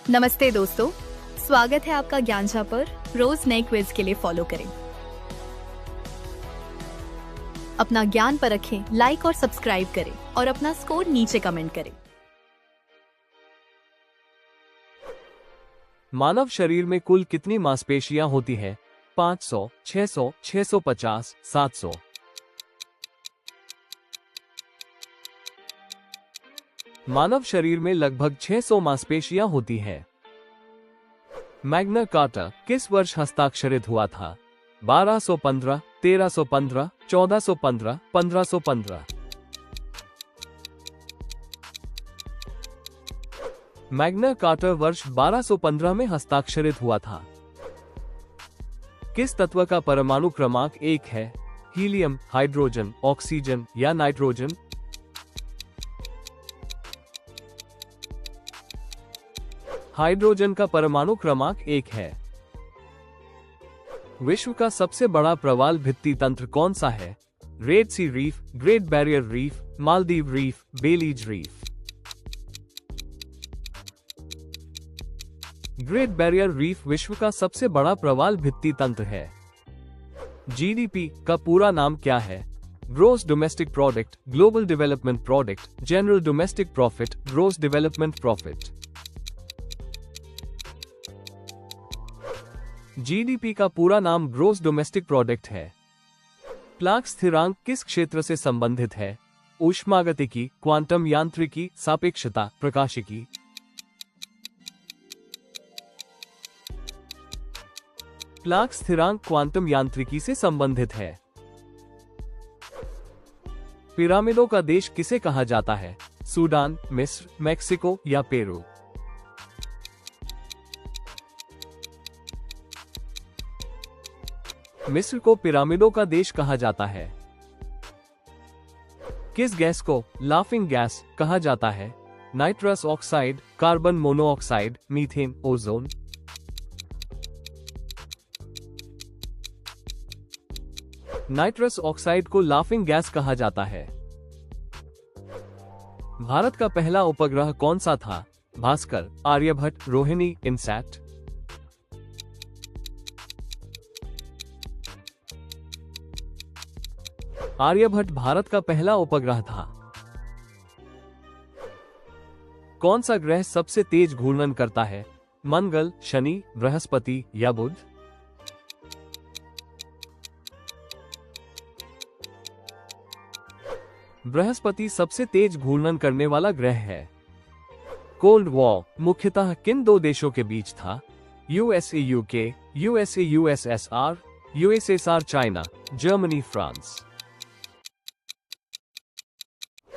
नमस्ते दोस्तों, स्वागत है आपका ज्ञानजा पर। रोज नए क्विज के लिए फॉलो करें। अपना ज्ञान परखें, लाइक और सब्सक्राइब करें और अपना स्कोर नीचे कमेंट करें। मानव शरीर में कुल कितनी मांसपेशियां होती है? 500, 600, 650, 700। मानव शरीर में लगभग 600 मांसपेशियां होती हैं। मैग्ना कार्टा किस वर्ष हस्ताक्षरित हुआ था? 1215, 1315, 1415, 1515। मैग्ना कार्टा वर्ष 1215 में हस्ताक्षरित हुआ था। किस तत्व का परमाणु क्रमांक 1 है? हीलियम, हाइड्रोजन, ऑक्सीजन या नाइट्रोजन? हाइड्रोजन का परमाणु क्रमांक 1 है। विश्व का सबसे बड़ा प्रवाल भित्ति तंत्र कौन सा है? Red Sea reef, Great Barrier Reef, Maldives reef, Belize reef. Great Barrier Reef विश्व का सबसे बड़ा प्रवाल भित्ति तंत्र है। जीडीपी का पूरा नाम क्या है? Gross domestic product, global development product, general domestic profit, gross development profit. GDP का पूरा नाम ग्रॉस डोमेस्टिक प्रोडक्ट है। प्लांक स्थिरांक किस क्षेत्र से संबंधित है? ऊष्मागतिकी, क्वांटम यांत्रिकी, सापेक्षता, प्रकाशिकी। प्लांक स्थिरांक क्वांटम यांत्रिकी से संबंधित है। पिरामिडों का देश किसे कहा जाता है? सूडान, मिस्र, मेक्सिको या पेरू। मिस्र को पिरामिडों का देश कहा जाता है। किस गैस को लाफिंग गैस कहा जाता है? Nitrous oxide, carbon monoxide, methane, ozone. Nitrous oxide को लाफिंग गैस कहा जाता है। भारत का पहला उपग्रह कौन सा था? भास्कर, आर्यभट्ट, रोहिणी, इनसैट। आर्यभट्ट भारत का पहला उपग्रह था। कौन सा ग्रह सबसे तेज घूर्णन करता है? मंगल, शनि, बृहस्पति या बुध। बृहस्पति सबसे तेज घूर्णन करने वाला ग्रह है। कोल्ड वॉर मुख्यतः किन दो देशों के बीच था? USA UK, USA USSR, USSR China, Germany France.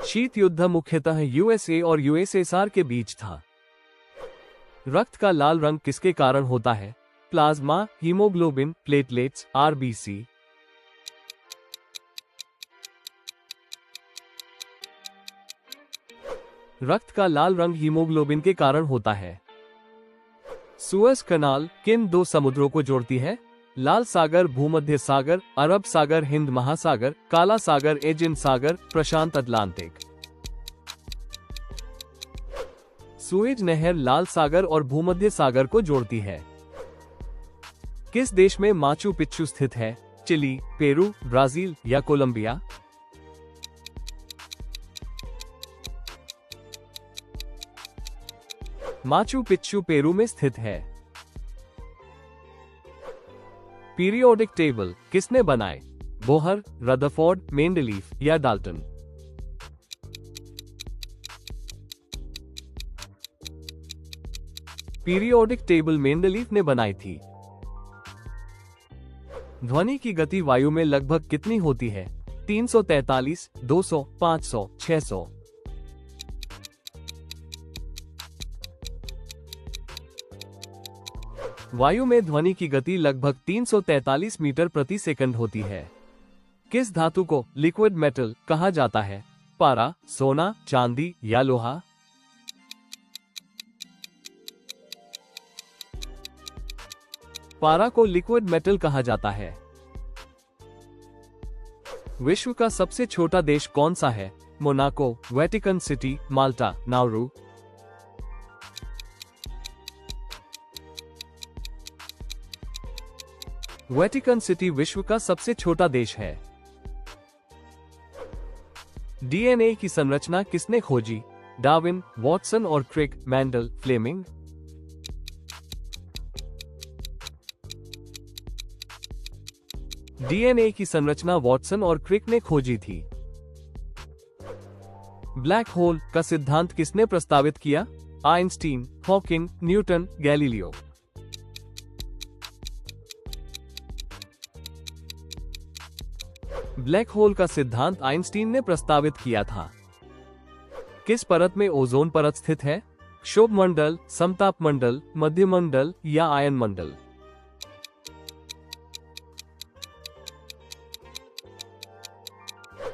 शीत युद्ध मुख्यतः यूएसए और यूएसएसआर के बीच था। रक्त का लाल रंग किसके कारण होता है? Plasma, haemoglobin, platelets, RBC. रक्त का लाल रंग हीमोग्लोबिन के कारण होता है। सुएज कनाल किन दो समुद्रों को जोड़ती है? लाल सागर, भूमध्य सागर, अरब सागर, हिंद महासागर, काला सागर, एजियन सागर, प्रशांत अटलांटिक। सुएज नहर लाल सागर और भूमध्य सागर को जोड़ती है। किस देश में माचू पिच्चू स्थित है? चिली, पेरू, ब्राजील या कोलंबिया। माचू पिच्चू पेरू में स्थित है। पीरियोडिक टेबल किसने बनाए? बोहर, रदरफोर्ड, मेंडलीफ या डाल्टन। पीरियोडिक टेबल मेंडलीफ ने बनाई थी। ध्वनि की गति वायु में लगभग कितनी होती है? 343, 200, 500, 600। वायु में ध्वनि की गति लगभग 343 मीटर प्रति सेकंड होती है। किस धातु को लिक्विड मेटल कहा जाता है? पारा, सोना, चांदी या लोहा। पारा को लिक्विड मेटल कहा जाता है। विश्व का सबसे छोटा देश कौन सा है? मोनाको, वेटिकन सिटी, माल्टा, नाउरू। वेटिकन सिटी विश्व का सबसे छोटा देश है। डीएनए की संरचना किसने खोजी? डार्विन, वॉटसन और क्रिक, मैंडल, फ्लेमिंग। डीएनए की संरचना वॉटसन और क्रिक ने खोजी थी। ब्लैक होल का सिद्धांत किसने प्रस्तावित किया? Einstein, Hawking, Newton, Galileo. Black hole का सिद्धांत आइंस्टीन ने प्रस्तावित किया था। किस परत में ओजोन परत स्थित है? क्षोभ मंडल, समताप मंडल, मध्य मंडल या आयन मंडल।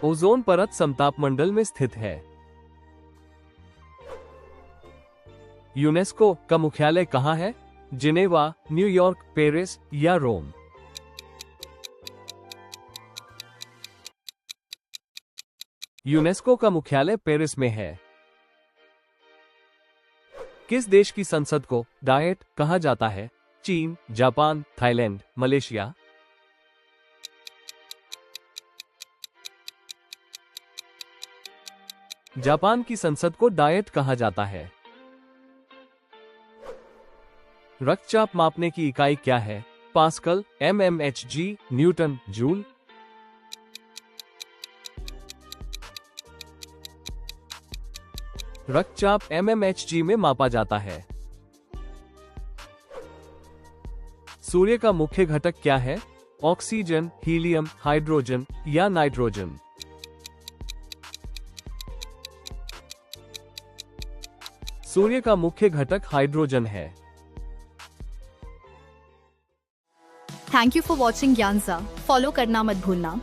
ओजोन परत समताप मंडल में स्थित है। यूनेस्को का मुख्यालय कहाँ है? जिनेवा, न्यूयॉर्क, पेरिस या रोम। यूनेस्को का मुख्यालय पेरिस में है। किस देश की संसद को डायट कहा जाता है? चीन, जापान, थाईलैंड, मलेशिया। जापान की संसद को डायट कहा जाता है। रक्तचाप मापने की इकाई क्या है? Pascal, mmHg, Newton, joule. रक्तचाप mmHg में मापा जाता है। सूर्य का मुख्य घटक क्या है? ऑक्सीजन, हीलियम, हाइड्रोजन या नाइट्रोजन। सूर्य का मुख्य घटक हाइड्रोजन है। Thank you for watching Gyanja. Follow करना मत भूलना।